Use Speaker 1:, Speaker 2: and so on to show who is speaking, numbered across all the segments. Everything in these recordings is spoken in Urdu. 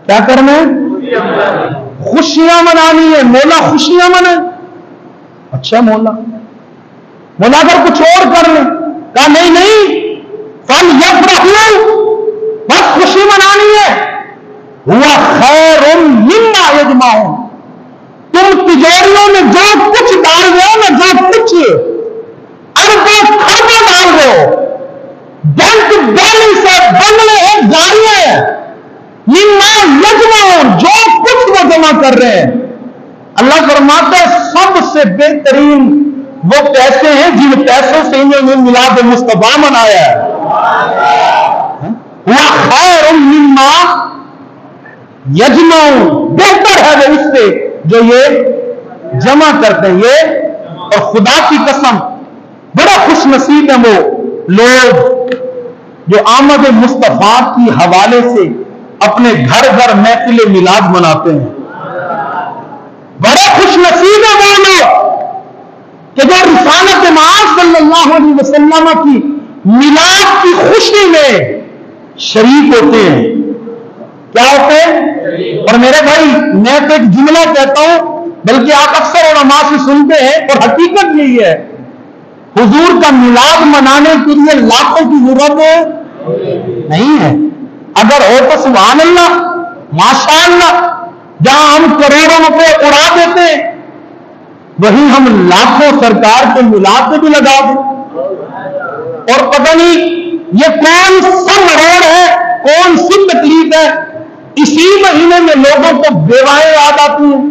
Speaker 1: کیا کرنا ہے؟ خوشیاں منانی ہے. مولا خوشیاں منائے. اچھا مولا اگر کچھ اور کر لیں. کہا نہیں فل یفرحوا، بس خوشی منانی ہے. ہوا خیر مما یجمعون، تم تجاریوں میں جو کچھ ڈال رہے ہو نا، جو کچھ اربوں خربوں ڈال رہے ہو، بینک بیلنس ہے، بنگلے ہیں، گاڑیاں ہیں، مما یجمعون، جو کچھ وہ جمع کر رہے ہیں، اللہ فرماتا ہے سب سے بہترین وہ پیسے ہیں جن پیسوں سے انہوں نے میلاد مصطفیٰ منایا ہے. وہ خیر مما یجمعون، بہتر ہے وہ اس سے جو یہ جمع کرتے ہیں. یہ اور خدا کی قسم بڑا خوش نصیب ہے وہ لوگ جو آمد مصطفیٰ کی حوالے سے اپنے گھر گھر محفل میلاد مناتے ہیں. بڑے خوش نصیب ہے وہ لوگ کہ جو رسالت معاذ صلی اللہ علیہ وسلم کی میلاد کی خوشی میں شریک ہوتے ہیں. کیا ہوتے ہیں؟ اور میرے بھائی میں تو ایک جملہ کہتا ہوں، بلکہ آپ اکثر علماء سے سنتے ہیں اور حقیقت یہی ہے، حضور کا میلاد منانے کے لیے لاکھوں کی ضرورت نہیں ہے. اگر ہو تو سبحان اللہ، ماشاء اللہ. جہاں ہم کروڑوں روپے اڑا دیتے ہیں وہیں ہم لاکھوں سرکار کے میلاد پہ بھی لگا دیں. اور پتہ نہیں یہ کون سا مروڑ ہے، کون سی تکلیف ہے، اسی مہینے میں لوگوں کو بیوائیں یاد آتی ہیں،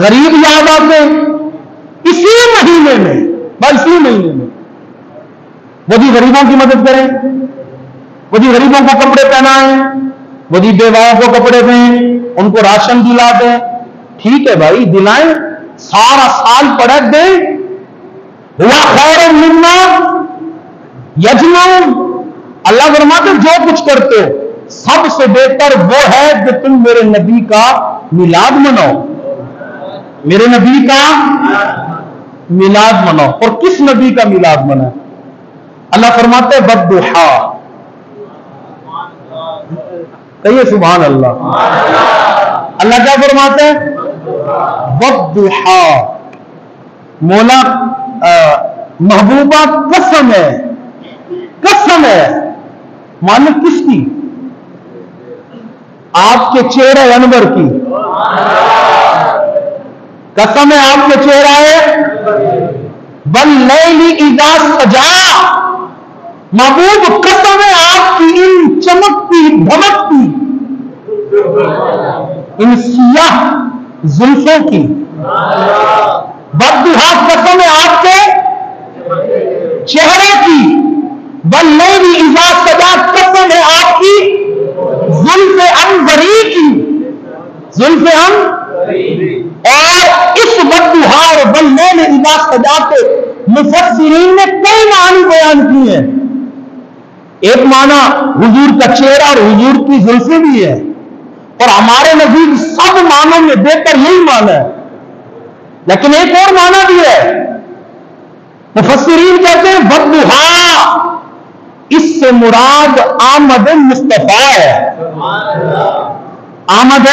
Speaker 1: غریب یاد آتے ہیں. اسی مہینے میں، بس اسی مہینے میں وہ بھی غریبوں کی مدد کریں، وہ بھی غریبوں کو کپڑے پہنائیں، وہ بھی بیواؤں کو کپڑے دیں، ان کو راشن دلا دیں. ٹھیک ہے بھائی دلائیں، سارا سال پڑھ دیں. ہوا خیر مما یجمعون، اللہ فرماتے جو کچھ کرتے ہو سب سے بہتر وہ ہے کہ تم میرے نبی کا میلاد مناؤ، میرے نبی کا میلاد مناؤ. اور کس نبی کا میلاد مناؤ؟ اللہ فرماتے ہیں والضحیٰ. کہیے سبحان اللہ. اللہ کیا فرماتے ہیں؟ والضحیٰ. مولا محبوبہ قسم ہے، قسم ہے. مالک کس کی؟ آپ کے چہرہ انور کی. قسم ہے آپ کے چہرہ ہے واللیل اذا سجا. محبوب قسم ہے آپ کی ان چمکتی دھمکتی ان سیاہ زلفوں کی. والضحیٰ قسم ہے آپ کے چہرے کی. واللیل اذا سجا قسم ہے آپ کی زلف انوری کی. زلف انوری. اور اس والضحیٰ اور واللیل اذا سجا کے مفسرین نے کئی معنی بیان کیے ہیں. ایک معنی حضور کا چہرہ اور حضور کی زلفیں بھی ہے، اور ہمارے نزدیک سب معنوں میں بہتر یہی معنی ہے. لیکن ایک اور معنی بھی ہے، مفسرین کہتے ہیں والضحیٰ اس سے مراد آمد مصطفیٰ ہے. آمد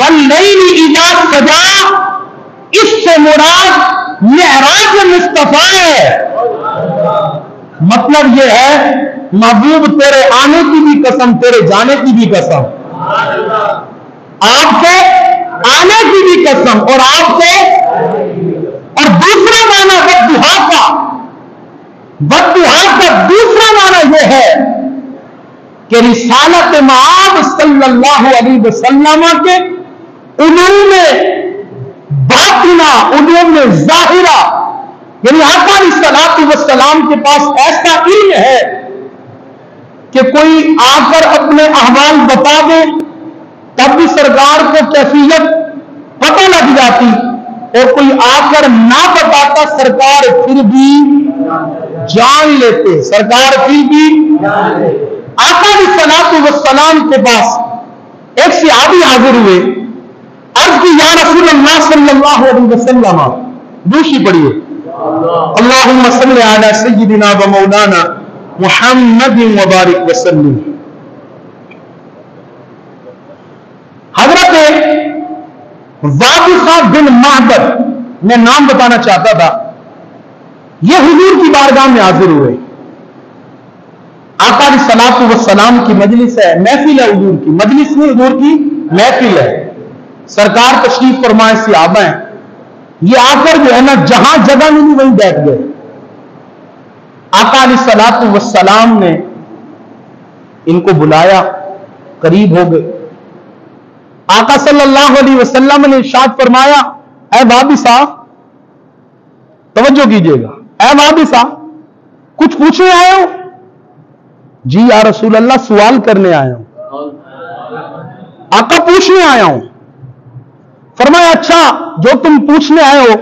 Speaker 1: واللیل اذا سجا اس سے مراد معراج مصطفیٰ ہے. مطلب یہ ہے محبوب تیرے آنے کی بھی قسم، تیرے جانے کی بھی قسم، آپ کے آنے کی بھی قسم اور آپ کے. اور دوسرا معنی والضحیٰ کا دوسرا معنی یہ ہے کہ رسالت مآب صلی اللہ علیہ وسلم کے علوم باطنہ، علوم ظاہرہ، یعنی آقا علیہ الصلوۃ والسلام کے پاس ایسا علم ہے کہ کوئی آ کر اپنے احوال بتا دے تب بھی سرکار کو کیفیت پتہ لگ جاتی، اور کوئی آ کر نہ بتاتا سرکار پھر بھی جان لیتے. سرکار پھر بھی آقا علیہ الصلوۃ والسلام کے پاس ایک صحابی حاضر ہوئے. عرض کی یا رسول اللہ صلی اللہ علیہ وسلم، دوسری پڑھیے اللہم صلی علی سیدنا و مولانا محمد وبارک وسلم. وابصہ بن معبد، میں نام بتانا چاہتا تھا، یہ حضور کی بارگاہ میں حاضر ہوئے. آقا علیہ الصلوۃ والسلام کی مجلس ہے، محفل ہے حضور کی، مجلس نہیں حضور کی محفل ہے. سرکار تشریف فرمائے، صحابہ ہیں، یہ آ کر جو ہے نا جہاں جگہ نہیں وہیں بیٹھ گئے. آقا علیہ الصلوۃ والسلام نے ان کو بلایا، قریب ہو گئے. آقا صلی اللہ علیہ وسلم نے ارشاد فرمایا، اے وابصہ، توجہ کیجئے گا، اے وابصہ، کچھ پوچھنے آئے ہو؟ جی یا رسول اللہ، سوال کرنے آیا ہوں. آقا پوچھنے آیا ہوں. فرمایا اچھا، جو تم پوچھنے آئے ہو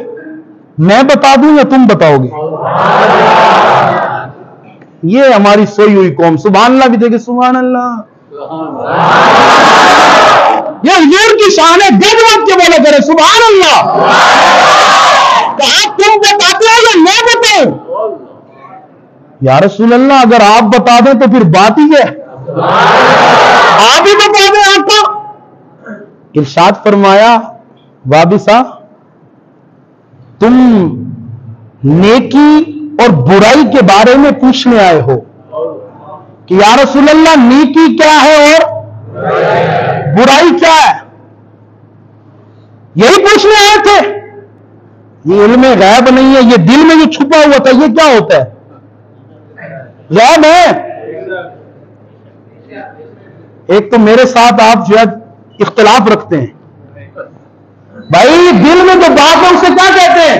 Speaker 1: میں بتا دوں یا تم بتاؤ گے؟ یہ ہماری سوئی ہوئی قوم، سبحان اللہ بھی دیکھے، سبحان اللہ. یہ حضور کی شان ہے، گد وقت کے بولے کرے سبحان اللہ. کہا تم بتاتے ہو یا میں بتاؤں؟ یا رسول اللہ اگر آپ بتا دیں تو پھر بات ہی ہے، آپ ہی بتا دیں. آقا ارشاد فرمایا، وابصہ، تم نیکی اور برائی کے بارے میں پوچھنے آئے ہو کہ یا رسول اللہ نیکی کیا ہے اور برائی کیا ہے؟ یہی پوچھنے آئے تھے؟ یہ علم غیب نہیں ہے، یہ دل میں جو چھپا ہوا تھا یہ کیا ہوتا ہے؟ غیب ہے. ایک تو میرے ساتھ آپ جو ہے اختلاف رکھتے ہیں، بھائی دل میں جو بات ہے اسے کیا کہتے ہیں؟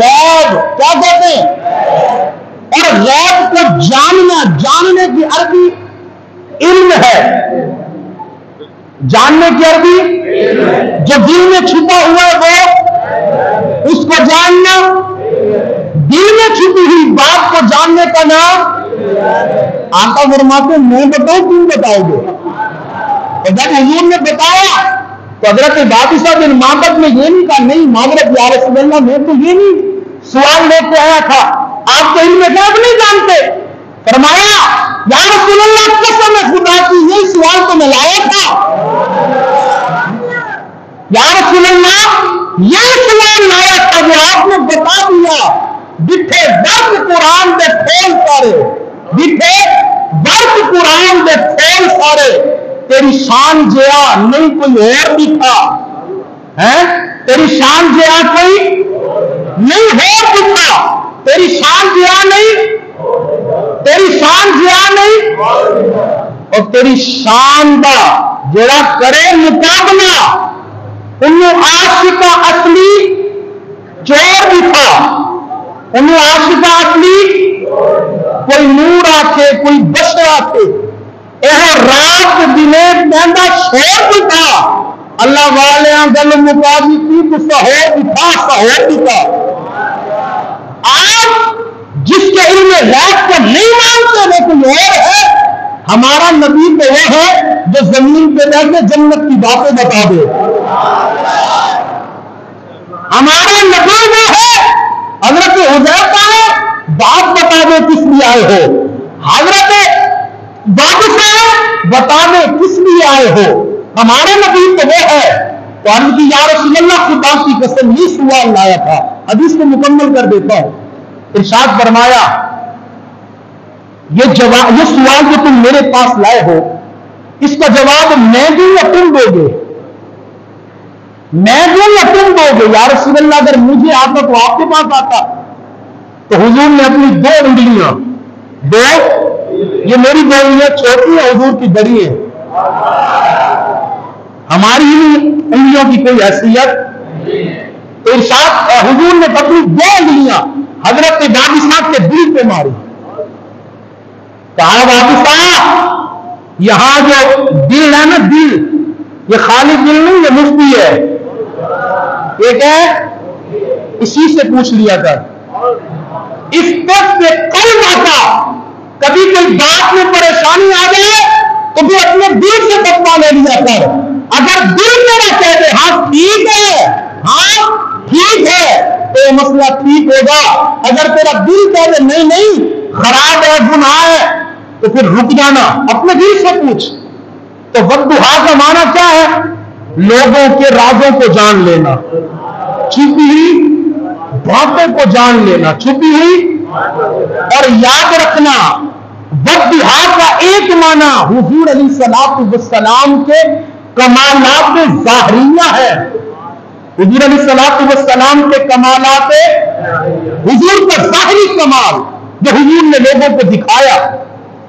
Speaker 1: غیب. کیا کہتے ہیں؟ اور غیب کو جاننا، جاننے کی عربی علم ہے. جاننے کی عربی جو دل میں چھپا ہوا ہے وہ اس کو جاننا. دل میں چھپی ہوئی بات کو جاننے کا نام. آقا فرماتے ہیں میں بتاؤں تم بتاؤ گے؟ اور جب حضور نے بتایا تو حضرت وابصہ بن معبد نے یہ نہیں کہا نہیں معذرت یا رسول اللہ، میں تو یہ نہیں سوال لے کے آیا تھا، آپ تو علم غیب نہیں جانتے. فرمایا یا رسول اللہ قسم خدا کی یہی سوال تو میں لایا تھا. یا رسول اللہ یہ سوال لایا تھا جو آپ نے بتا دیا. بٹھے برف قرآن دے پھول سارے، بٹھے برف قرآن دے پھول سارے، تیری شان جیا نہیں کوئی اور بھی تھا. تیری شان جیا کوئی نہیں اور بھی تھا. تیری شان جیا نہیں، تیری شان جیا نہیں، اور تیری شان دا جڑا کرے مقابلہ انہوں عاشقہ اصلی چور بھی تھا. انہوں عاشقہ اصلی کوئی نور آکھے کوئی بشر آکھے، یہ رات دنے پہندا شور بھی تھا. اللہ والے گل مقابل کی تو سہور بھی تھا، سہور بھی تھا. آج جس کے علم غیب کو نہیں مانتے وہ کوئی اور ہے. ہمارا نبی تو وہ ہے جو زمین پہ رہ کے جنت کی باتیں بتا دے. ہمارا نبی وہ ہے حضرت حذیفہ ہے بات بتا دے کس لیے آئے ہو. حضرت وابصہ بتا دے کس لیے آئے ہو. ہمارا نبی تو وہ ہے. تو عرض کی یا رسول اللہ خدا کی قسم یہ سوال لایا تھا. حدیث کو مکمل کر دیتا ہوں. ارشاد فرمایا یہ سوال جو تم میرے پاس لائے ہو اس کا جواب میں دوں یا تم دو گے؟ میں دوں یا تم دو گے؟ یا رسول اللہ اگر مجھے آتا تو آپ کے پاس آتا. تو حضور نے اپنی دو انگلیاں، دو، یہ میری دو انگلیاں چھوٹی ہیں، حضور کی بڑی ہیں. ہماری انگلیوں کی کوئی حیثیت. تو ارشاد حضور نے اپنی دو انگلیاں حضرت وابصہ کے دل پہ ماری. کہا وابصہ یہاں جو دل ہے نا، دل یہ خالی دل نہیں، یہ مفتی ہے. ایک ہے اسی سے پوچھ لیا کر. اس وقت سے قلب آتا، کبھی کوئی بات میں پریشانی آ جائے تو بھی اپنے دل سے فتویٰ لے لیا کر. اگر دل میرا کہہ دے ہاں ٹھیک ہے، ہاں ٹھیک ہے تو یہ مسئلہ ٹھیک ہوگا. اگر تیرا دل کہہ دے نہیں نہیں خراب ہے، گناہ ہے، تو پھر رک جانا، اپنے دل سے پوچھ. تو والضحیٰ کا معنی کیا ہے؟ لوگوں کے رازوں کو جان لینا، چھپی ہوئی باتوں کو جان لینا، چھپی ہوئی، اور یاد رکھنا وَالضُّحَىٰ کا ایک معنی حضور علیہ الصلوٰۃ والسلام کے کمالات ظاہریہ ہے۔ حضور علیہ الصلوٰۃ والسلام کے کمالات، حضور کا ظاہری کمال جو حضور نے لوگوں کو دکھایا،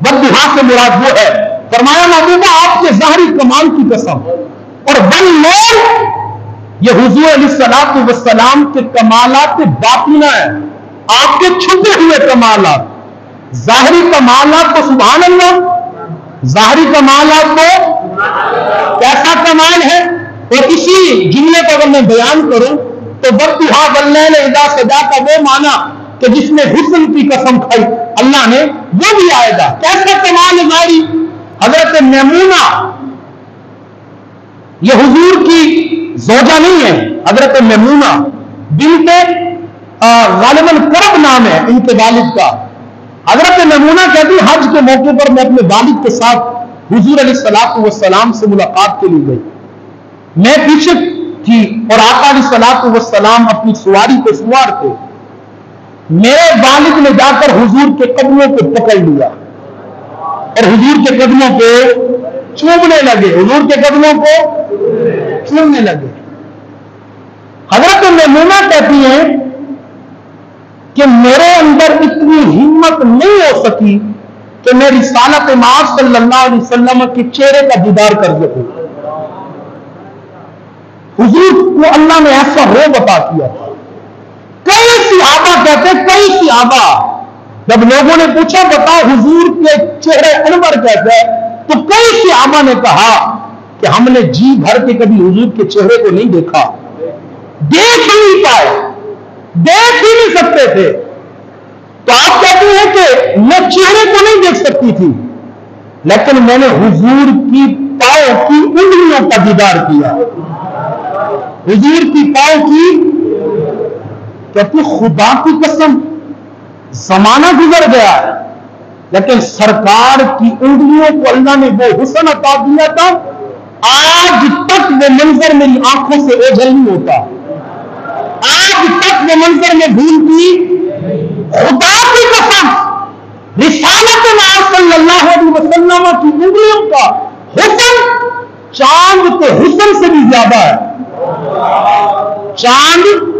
Speaker 1: وَالضُّحَىٰ سے مراد وہ ہے، فرمایا محبوبہ آپ کے ظاہری کمال کی قسم، اور وَاللَّيْلِ یہ حضور علیہ الصلوٰۃ والسلام کے کمالات باطنہ ہے، آپ کے چھپے ہوئے کمالات۔ ظاہری کمالات تو سبحان اللہ، ظاہری کمالات تو کیسا کمال ہے، اور اسی جملے کو اگر میں بیان کروں تو وَالضُّحَىٰ وَاللَّيْلِ إِذَا سَجَىٰ کا وہ معنی کہ جس نے حسن کی قسم کھائی اللہ نے، وہ بھی آئے گا۔ کیسا کمال ہے ظاہری؟ حضرت میمونہ یہ حضور کی زوجہ نہیں ہے، حضرت میمونہ بنت غالباً کرب نام ہے ان کے والد کا۔ حضرت میمونہ کہتی حج کے موقع پر میں اپنے والد کے ساتھ حضور علیہ الصلوٰۃ والسلام سے ملاقات کے لیے گئی، میں پیچھے تھی اور آقا علیہ الصلوٰۃ والسلام اپنی سواری پہ سوار تھے، میرے والد نے جا کر حضور کے قدموں کو پکڑ لیا اور حضور کے قدموں کو چومنے لگے، حضور کے قدموں کو چومنے لگے۔ حضرت میمونہ کہتی ہیں کہ میرے اندر اتنی ہمت نہیں ہو سکی کہ میں رسالت مآب صلی اللہ علیہ وسلم کے چہرے کا دیدار کر سکوں۔ حضور کو اللہ نے ایسا روب عطا کیا تھا۔ کئی صحابہ کہتے، کئی صحابہ جب لوگوں نے پوچھا بتاؤ حضور کے چہرے انور کیسے ہے، تو کئی صحابہ نے کہا کہ ہم نے جی بھر کے کبھی حضور کے چہرے کو نہیں دیکھا، دیکھ ہی نہیں پائے، دیکھ ہی نہیں سکتے تھے۔ تو آپ کہتے ہیں کہ میں چہرے کو نہیں دیکھ سکتی تھی، لیکن میں نے حضور کی پاؤں کی انگلیوں کا دیدار کیا، حضور کی پاؤں کی۔ کہتی خدا کی قسم زمانہ گزر گیا ہے لیکن سرکار کی انگلیوں کو اللہ نے وہ حسن عطا دیا تھا، آج تک وہ منظر میری آنکھوں سے اوجھل نہیں ہوتا، آج تک وہ منظر میں بھولتی۔ خدا کی قسم رسالت مآب صلی اللہ علیہ وسلم کی انگلیوں کا حسن چاند کے حسن سے بھی زیادہ ہے، چاند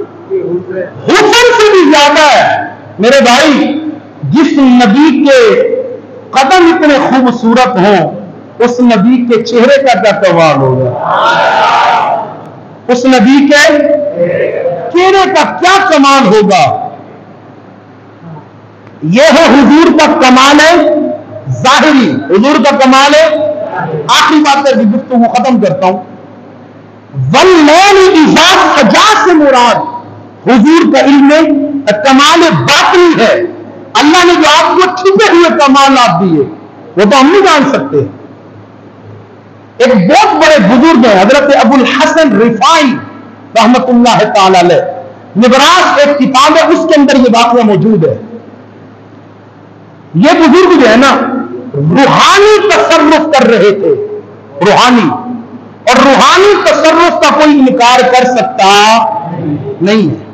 Speaker 1: حسن سے بھی زیادہ ہے۔ میرے بھائی جس نبی کے قدم اتنے خوبصورت ہوں اس نبی کے چہرے کا کیا کمال ہوگا، اس نبی کے چہرے کا کیا کمال ہوگا۔ یہ ہے حضور کا کمال ہے ظاہری، حضور کا کمال ہے۔ آخری بات کر کے گفتگو ختم کرتا ہوں، وَاللَّيْلِ إِذَا سَجَىٰ سے مراد حضور کا علم کمال باطنی ہے۔ اللہ نے جو آپ کو چھپے ہوئے کمالات دیے وہ تو ہم نہیں جان سکتے۔ ایک بہت بڑے بزرگ ہیں حضرت ابو الحسن رفاعی رحمت اللہ تعالی علیہ، نبراس ایک کتاب ہے اس کے اندر یہ واقعہ موجود ہے۔ یہ بزرگ جو ہے نا روحانی تصرف کر رہے تھے، روحانی، اور روحانی تصرف کا کوئی انکار کر سکتا نہیں ہے۔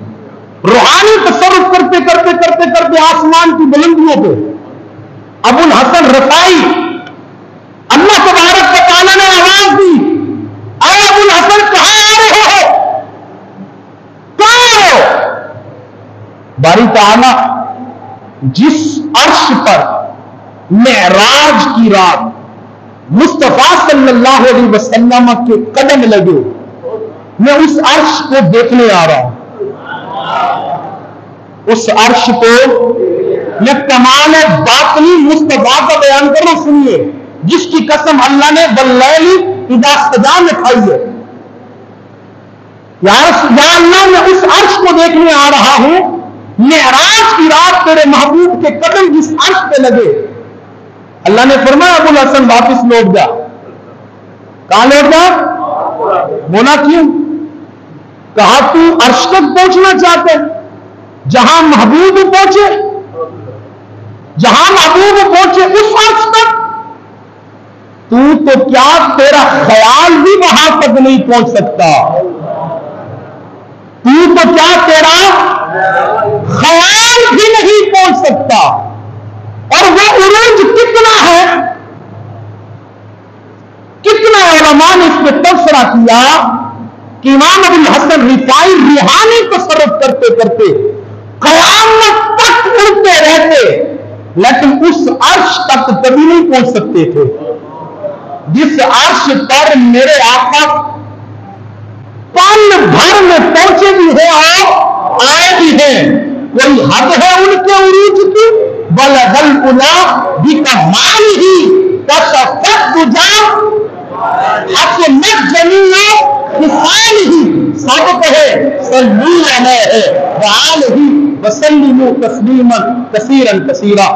Speaker 1: روحانی تصرف کرتے کرتے کرتے کرتے آسمان کی بلندیوں پہ ابو الحسن رفاعی، اللہ تبارک و تعالیٰ نے آواز دی، اے ابو الحسن کہاں آ رہے ہو، کہاں ہو؟ باری تعالیٰ جس عرش پر معراج کی رات مصطفیٰ صلی اللہ علیہ وسلم کے قدم لگے، میں اس عرش کو دیکھنے آ رہا ہوں، اس عرش کو میں کمال باطنی مصطفیٰ کا بیان کر رہا ہوں، سنیے، جس کی قسم اللہ نے وَاللَّيْلِ إِذَا سَجَىٰ میں کھائی ہے۔ یا اللہ میں اس عرش کو دیکھنے آ رہا ہوں، معراج کی رات تیرے محبوب کے قدم جس عرش پہ لگے۔ اللہ نے فرمایا ابو الحسن واپس لوٹ جا۔ کہاں لوٹ جا؟ بولا کیوں؟ کہا تو عرش تک پہنچنا چاہتے جہاں محبوب پہنچے، جہاں محبوب پہنچے اس عرش تک؟ تو کیا تیرا خیال بھی وہاں تک نہیں پہنچ سکتا. تو کیا تیرا خیال بھی نہیں پہنچ سکتا. اور وہ عروج کتنا ہے, کتنا علماء نے اس پہ تبصرہ کیا کہ امام ابو الحسن رفاعی روحانی تصرف کرتے کرتے قیامت تک اڑتے رہتے, لیکن اس عرش تک کبھی نہیں پہنچ سکتے تھے جس عرش پر میرے آقا پل بھر میں پہنچے بھی ہیں اور آئے بھی ہیں. کوئی حد ہے ان کے عروج کی؟ بلغل الا بکمالہ کشفت دجا حکمت جمیع خصالہ. سابق ہے صلی علیہ وآلہ وسلموا تسلیما کثیرا کثیرا.